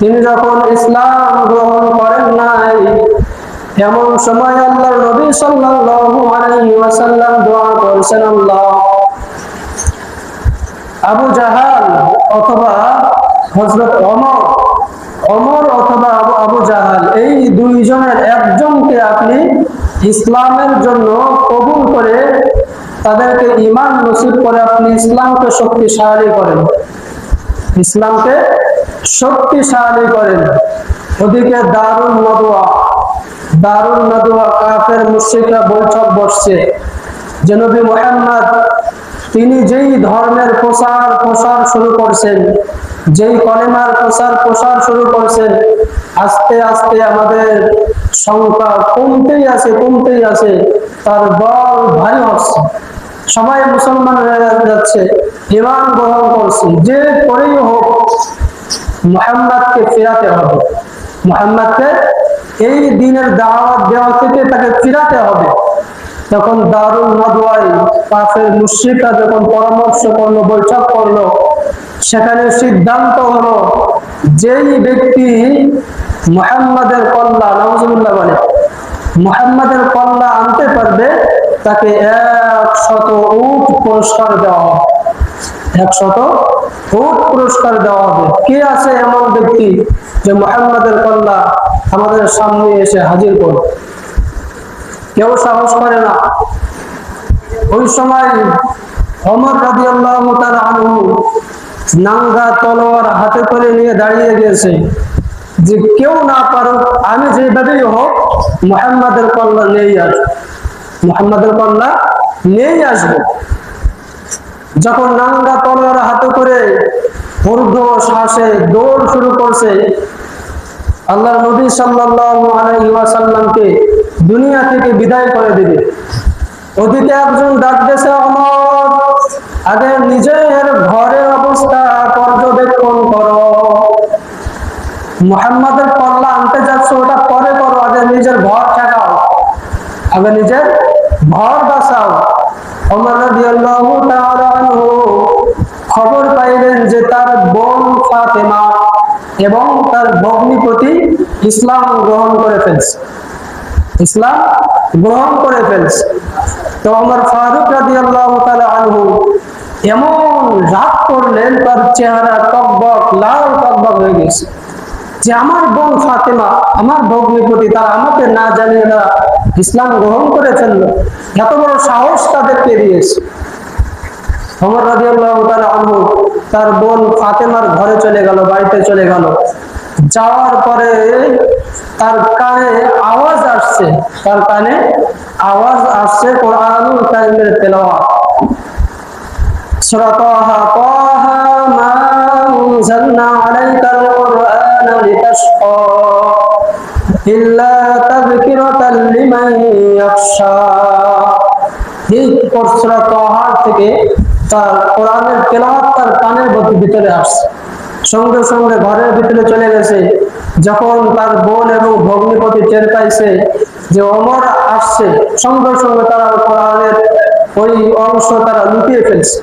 তিনি যখন ইসলাম গ্রহণ করেন নাই, এমন সময় আল্লাহর নবী সাল্লাল্লাহু আলাইহি ওয়াসাল্লাম দোয়া করেছেন, আল্লাহ আবু জাহাল অথবা হযরত ওমর অথবা আবু জাহাল, এই দুইজনের একজনকে আপনি ইসলামের জন্য কবুল করে তাদেরকে ঈমান নসিব করে আপনি ইসলামকে শক্তিশালী করেন, ইসলামকে শক্তিশালী করেন। ওদিকে দারুন নাদওয়া কাফের মুশরিকরা বৈঠক বসছে যে নবী মুহাম্মদ তিনি যেই ধর্মের প্রসার শুরু করছেন, যেই কলেমার প্রসার শুরু করছেন, আস্তে আস্তে আমাদের সংখ্যা কমতেই আছে, তার বল ভারী হচ্ছে, সবাই মুসলমান হয়ে যাচ্ছে, ঈমান গ্রহণ করছে, যে করেই হোক মুহাম্মদকে ফেরাতে হবে, মুহাম্মদকে এই দ্বীনের দাওয়াত দেওয়া থেকে তাকে ফিরাতে হবে। তখন দারুন নাদওয়ায় কাফের মুশরিকরা যখন পরামর্শ করলো, বৈঠক করলো, সেখানে সিদ্ধান্ত হলো যেই ব্যক্তি মুহাম্মাদের কল্লা, নাউজুবিল্লাহ বলে, মুহাম্মাদের কল্লা আনতে পারবে তাকে 100 উট পুরস্কার দেওয়া হবে, 100 উট পুরস্কার দেওয়া হবে। কে আছে এমন ব্যক্তি যে মুহাম্মাদের কল্লা আমাদের সামনে এসে হাজির করবে? কেউ সাহস করে না। ওই সময় ওমর রাদিয়াল্লাহু তাআলা আনহু নাঙ্গা তলোয়ার হাতে করে নিয়ে দাঁড়িয়ে গেছে যে কেউ না পারুক, আমি যেভাবেই হোক মুহাম্মাদের কল্লা নিয়েই আসবো। যখন নাঙ্গা তলোয়ার হাতে করে ঊর্ধ্ব শ্বাসে দৌড় শুরু করছে, আল্লাহর নবী সাল্লাল্লাহু আলাইহি ওয়াসাল্লামকে দুনিয়া থেকে বিদায় করে দিবে। ওদিকে একজন ডাক দিয়েছে, ওমর আগে নিজের ঘরের অবস্থা পর্যবেক্ষণ করো, মুহাম্মাদের কল্লা আনতে যাচ্ছ ওটা পরে করো, আগে নিজের ঘর ঠেকাও, আগে নিজের ঘর বাঁচাও। ওমর রাদিয়াল্লাহু তাআলা আনহু খবর পাইলেন যে তার বোন ফাতেমা এবং তার ভগ্নিপতি ইসলাম গ্রহণ করে ফেলছে। তো ওমর ফারুক রাদিয়াল্লাহু তাআলা আনহু এমন রাগ করলেন, তার চেহারা লাল টকবক হয়ে গেছে যে আমার বোন ফাতেমা, আমার ভগ্নিপতি, তারা আমাকে না জানিয়ে তারা ইসলাম গ্রহণ করে ফেললো, এত বড় সাহস তাদেরকে দিয়েছে। ওমর রাদিয়াল্লাহু তাআলা আনহু তার বোন ফাতেমার ঘরে চলে গেল, বাড়িতে চলে গেল। যাওয়ার পরে তার কানে আওয়াজ আসছে কোরআনুল কারীমের তেলাওয়াত। সূরা তাহা মা আনজালনা আলাইকাল কুরআনা লিতাশকা ইল্লা তাযকিরাতাল লিমান ইয়াখশা। এই সূরা তাহা থেকে তার কোরআনের তেলাওয়াত তার কানের ভিতরে আসছে, সঙ্গে সঙ্গে ঘরের ভিতরে চলে গেছে। যখন তার বোন এবং ভগ্নিপতি টের পাইছে যে ওমর আসছে, সঙ্গে সঙ্গে তারা কোরআনের ওই অংশ তারা লুকিয়ে ফেলছে।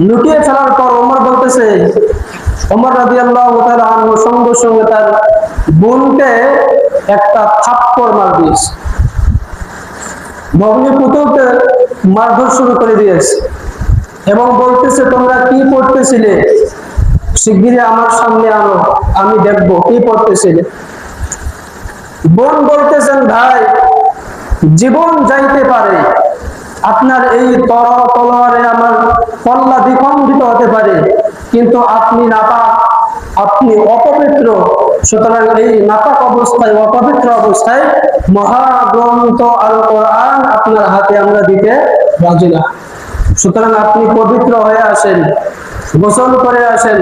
লুকিয়ে ফেলার পর ওমর বলতেছে, ওমর রাদিয়াল্লাহু তাআলা আনহু সঙ্গে সঙ্গে তার বোনকে একটা থাপ্পড় মার দিয়েছে, ভগ্নিপতিকে মারধর শুরু করে দিয়েছে এবং বলতেছে, তোমরা কি পড়তেছিলে? শিগগিরই আমার সামনে আনো, আমি দেখবো কি পড়তেছিলে। বোন বলতেছেন, ভাই জীবন যাইতে পারে, আপনার এই তলোয়ারে আমার কল্লা দ্বিখণ্ডিত হতে পারে, কিন্তু আপনি নাপাক, আপনি অপবিত্র, সুতরাং এই নাপাক অবস্থায়, অপবিত্র অবস্থায় মহাগ্রন্থ আল কোরআন আপনার হাতে আমরা দিতে রাজি না। সুতরাং আপনি পবিত্র হয়ে আসেন, গোসল করে আসেন,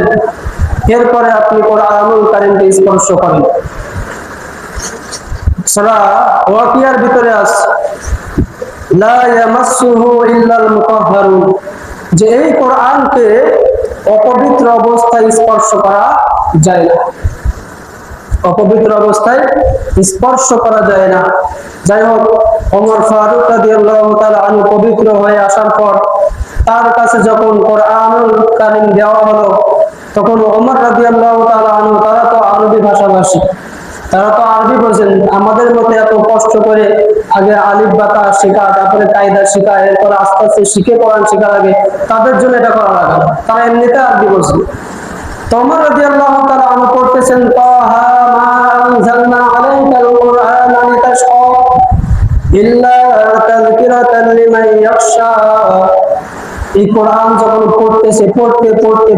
এরপরে আপনি কোরআনুল কারীমকে স্পর্শ করেন। সূরা ওয়াকিয়ার ভিতরে আছে, লা ইয়ামাসসুহু ইল্লাল মুতাহহারুন, যে এই কোরআনকে অপবিত্র অবস্থায় স্পর্শ করা যায় না, অপবিত্র অবস্থায় স্পর্শ করা যায় না। যাই হোক, ওমর ফারুক রাদিয়াল্লাহু তাআলা আনহু পবিত্র হয়ে আসার পর তার কাছে যখন কোরআনুল কারীম দেওয়া হলো, তখন ওমর রাদিয়াল্লাহু তাআলা আনহু, তারা তো আরবি ভাষাভাষী, তারা তো আরবি বোঝেন, আমাদের মতো এত কষ্ট করে আগে আলিফ বা তা শেখা, তারপরে কায়দা শেখা, এরপর আস্তে আস্তে শিখে কোরআন শেখা লাগে, তাদের জন্য এটা করা লাগে না, তারা এমনিতে আরবি বোঝে। তো ওমর রাদিয়াল্লাহু তাআলা আনহু পড়তেছেন, তাহা মা আনজালনা আলাইকাল কুরআনা লিতাশকা ইল্লা তাযকিরাতান লিমান ইয়াখশা। এই কোরআন যখন পড়তে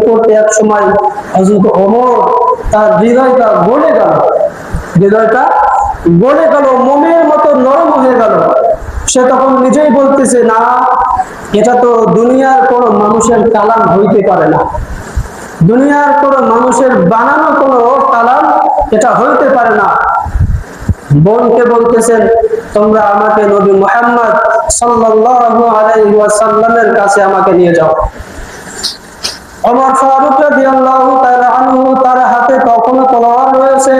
পড়তে এক সময় হযরত ওমর তার হৃদয়টা গলে গেল, মোমের মতো নরম হয়ে গেল। সে তখন নিজেই বলতেছে, না, এটা তো দুনিয়ার কোন মানুষের কালাম হইতে পারে না, দুনিয়ার কোন মানুষের বানানো কোন কালাম এটা হইতে পারে না। বোনকে বলতেছেন, তোমরা আমাকে নবী মুহাম্মদ সাল্লাল্লাহু আলাইহি ওয়াসাল্লামের কাছে আমাকে নিয়ে যাও। ওমর ফারুক রাদিয়াল্লাহু তাআলা আনহু, তার হাতে তখনও তলোয়ার রয়েছে।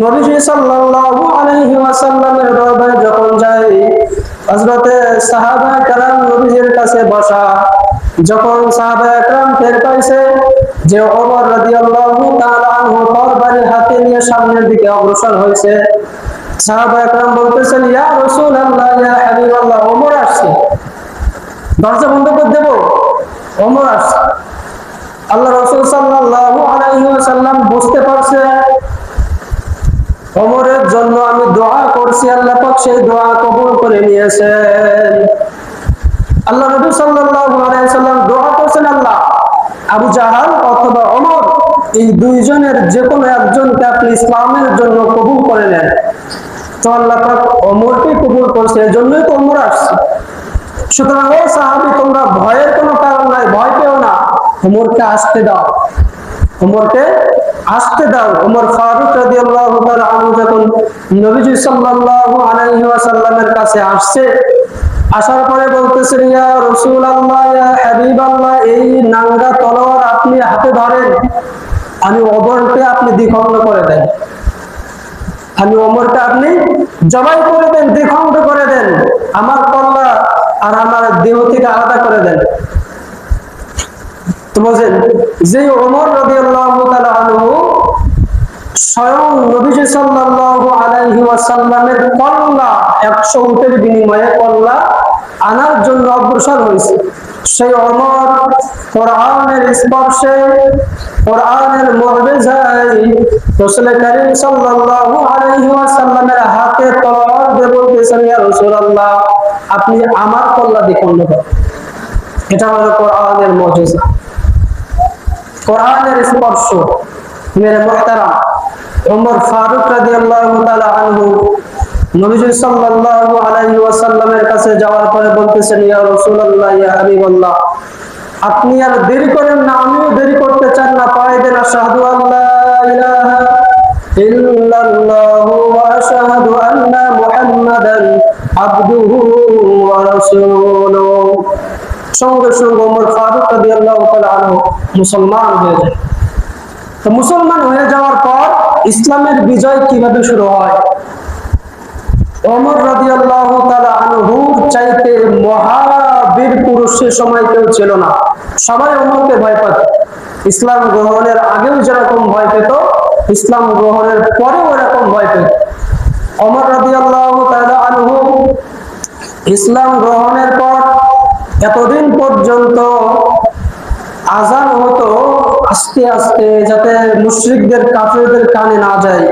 নবীজি সাল্লাল্লাহু আলাইহি ওয়াসাল্লামের দরবারে যখন যায়, হযরতে সাহাবায়ে কেরাম নবীজির কাছে বসা। যখন সাহাবায়ে কেরাম টের পাইছে যে ওমর রাদিয়াল্লাহু তাআলা আনহু তরবারি হাতে নিয়ে সামনের দিকে অগ্রসর হয়েছে, সাহাবায়ে কেরাম বলতেছেন, ইয়া রাসূলুল্লাহ, ইয়া হাবিবাল্লাহ, ওমর আসছে। দরজা বন্ধ করে দেব? ওমর আসছে। আল্লাহ রাসূল সাল্লাল্লাহু আলাইহি ওয়াসাল্লাম বুঝতে পারছে ওমরের জন্য আমি দোয়া করছি, আল্লাহ পাক সেই দোয়া কবুল করে নিয়েছেন। আল্লাহ নবী সাল্লাল্লাহু আলাইহি ওয়াসাল্লাম দোয়া করছেন, আল্লাহ আবু জাহাল অথবা ওমর, এই দুইজনের যে কোনো একজনকে আপনি ইসলামের জন্য কবুল করে নেন। তো আল্লাহ পাক ওমরকে কবুল করছে, এজন্যই তো ওমর আসছে। সুতরাং ও সাহাবী, তোমরা ভয়ের কোনো কারণ নাই, ভয় পেও না, ওমরকে আসতে দাও, ওমরকে আসতে দাও। ওমর ফারুক রাদিয়াল্লাহু তাআলা আনহু যখন নবীজি সাল্লাল্লাহু আলাইহি ওয়াসাল্লামের কাছে আসছে, আসার পরে বলতেছেন, ইয়া রাসূলুল্লাহ, ইয়া হাবিবাল্লাহ, এই নাঙ্গা তলোয়ার আপনি হাতে ধরেন, আমি ওমরকে আপনি দ্বিখণ্ড করে দেন, আমি ওমরকে আপনি জবাই করে দেন, দ্বিখণ্ড করে দেন, আমার কল্লা আর আমার দেহ থেকে আলাদা করে দেন। তো বলেন যে ওমর রাদিয়াল্লাহু তাআলা আনহু স্বয়ং নবীজি সাল্লাল্লাহু আলাইহি ওয়াসাল্লামের কল্লা 100 উটের বিনিময়ে কল্লা আনার জন্য অগ্রসর হয়েছে, সেই ওমর কোরআনের স্পর্শে, কোরআনের মুজিজায় রাসূল করিম সাল্লাল্লাহু আলাইহি ওয়াসাল্লামের হাতে তলোয়ার দিয়ে বলতেছেন, ইয়া রাসূলুল্লাহ, আপনি আমার কল্লা দ্বিখণ্ড করেন। এটা হলো কোরআনের মুজিজা, কোরআনের স্পর্শ। মেরে মুহতারাম, ওমর ফারুক রাদিয়াল্লাহু তাআলা আনহু নবীজি সাল্লাল্লাহু আলাইহি ওয়াসাল্লামের কাছে যাওয়ার পরে বলতেছেন, ইয়া রাসূলুল্লাহ, ইয়া হাবিবাল্লাহ, আপনি আর দেরি করেন না, আমিও দেরি করতে চান না, পড়াই দেন আশহাদু আল্লা ইলাহা ইল্লাল্লাহু ওয়া আশহাদু আন্না মুহাম্মাদান আবদুহু ওয়া রাসূলুহু। সঙ্গে সঙ্গে ওমর ফারুক রাদিয়াল্লাহু তাআলা আনহু মুসলমান হয়ে যায়। তো মুসলমান হয়ে যাওয়ার পর ইসলামের বিজয় কিভাবে শুরু হয়? ওমর রাদিয়াল্লাহু তাআলা আনহুর চাইতে মহাবীর পুরুষ সে সময় কেউ ছিল না, সবাই ওমরকে ভয় পেত। ইসলাম গ্রহণের আগেও যেরকম ভয় পেত, ইসলাম গ্রহণের পরেও এরকম ভয় পেত। ওমর রাদিয়াল্লাহু তাআলা আনহু ইসলাম গ্রহণের পর এতদিন পর্যন্ত আযান হতো আস্তে আস্তে, যাতে মুশরিকদের কাফেরদের কানে না যায়।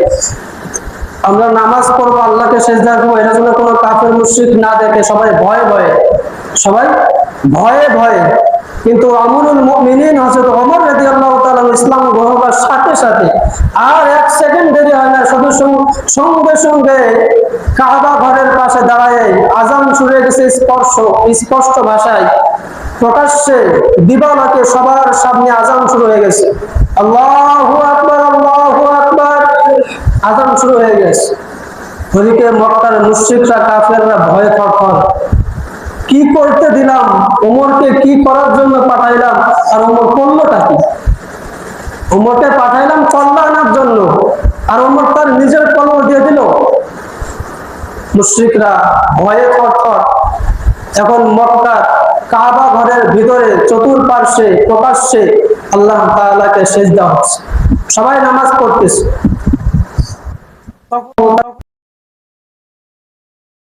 আমরা নামাজ পড়বো, আল্লাহকে সিজদা করবো, এটা যেন কোনো কাফের মুশরিক না দেখে, সবাই ভয়ে ভয়ে। কিন্তু আমিরুল মুমিনিন হযরত ওমর রাদিয়াল্লাহু তাআলা ইসলাম গ্রহণের সাথে সাথে আর এক সেকেন্ড দেরি হয় না, সঙ্গে সঙ্গে কাবা ঘরের পাশে দাঁড়ায় আযান শুরু হয়ে গেছে, স্পষ্ট ভাষায় প্রকাশ্যে দিবালোকে সবার সামনে আযান শুরু হয়ে গেছে। আল্লাহু আকবার, আল্লাহু আকবার, আযান শুরু হয়ে গেছে। ওদিকে মক্কার মুশরিকরা, কাফেররা ভয়ে থরথর, কি করতে দিলাম ওমরকে, কি করার জন্য পাঠাইলাম, আর ওমর করলোটা কি? ওমরকে পাঠাইলাম কল্লা আনার জন্য, আর ওমর তার নিজের কল্লা দিয়ে দিল। মুশরিকরা ভয়ে থরথর। এখন মক্কার কাবা ঘরের ভিতরে চতুর্পার্শ্বে প্রকাশ্যে আল্লাহ তাআলাকে সিজদা হচ্ছে, সবাই নামাজ পড়তেছে।